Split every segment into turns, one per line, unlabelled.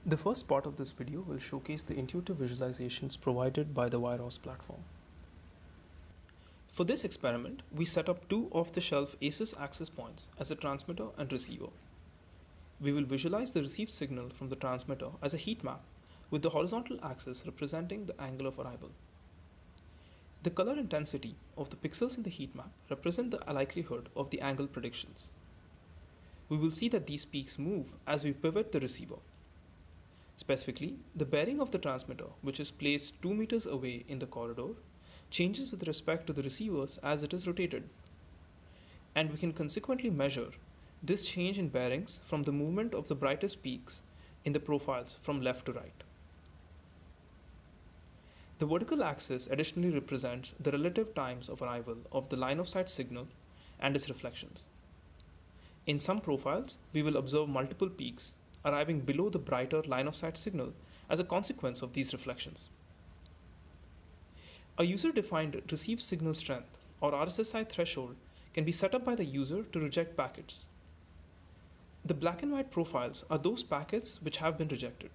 The first part of this video will showcase the intuitive visualizations provided by the WiROS platform. For this experiment, we set up two off-the-shelf ACES access points as a transmitter and receiver. We will visualize the received signal from the transmitter as a heat map, with the horizontal axis representing the angle of arrival. The color intensity of the pixels in the heat map represent the likelihood of the angle predictions. We will see that these peaks move as we pivot the receiver. Specifically, the bearing of the transmitter, which is placed 2 meters away in the corridor, changes with respect to the receivers as it is rotated. And we can consequently measure this change in bearings from the movement of the brightest peaks in the profiles from left to right. The vertical axis additionally represents the relative times of arrival of the line of sight signal and its reflections. In some profiles, we will observe multiple peaks arriving below the brighter line of sight signal as a consequence of these reflections. A user-defined received signal strength or RSSI threshold can be set up by the user to reject packets. The black and white profiles are those packets which have been rejected.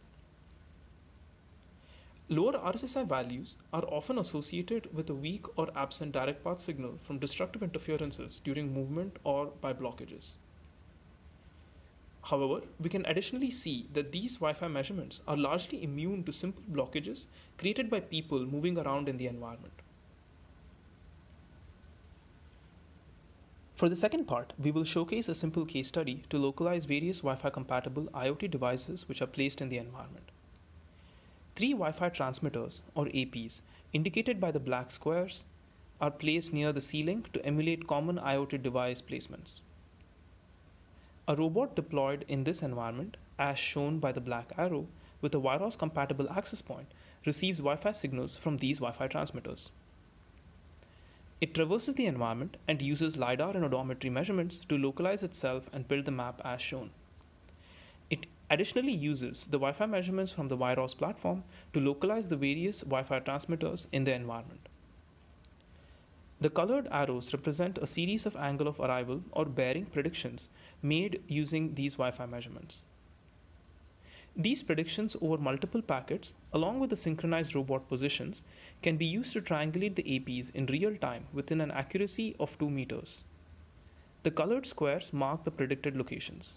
Lower RSSI values are often associated with a weak or absent direct path signal from destructive interferences during movement or by blockages. However, we can additionally see that these Wi-Fi measurements are largely immune to simple blockages created by people moving around in the environment. For the second part, we will showcase a simple case study to localize various Wi-Fi compatible IoT devices which are placed in the environment. 3 Wi-Fi transmitters, or APs, indicated by the black squares, are placed near the ceiling to emulate common IoT device placements. A robot deployed in this environment, as shown by the black arrow, with a WiROS compatible access point, receives Wi-Fi signals from these Wi-Fi transmitters. It traverses the environment and uses LiDAR and odometry measurements to localize itself and build the map as shown. It additionally uses the Wi-Fi measurements from the WiROS platform to localize the various Wi-Fi transmitters in the environment. The colored arrows represent a series of angle of arrival or bearing predictions made using these Wi-Fi measurements. These predictions over multiple packets, along with the synchronized robot positions, can be used to triangulate the APs in real time within an accuracy of 2 meters. The colored squares mark the predicted locations.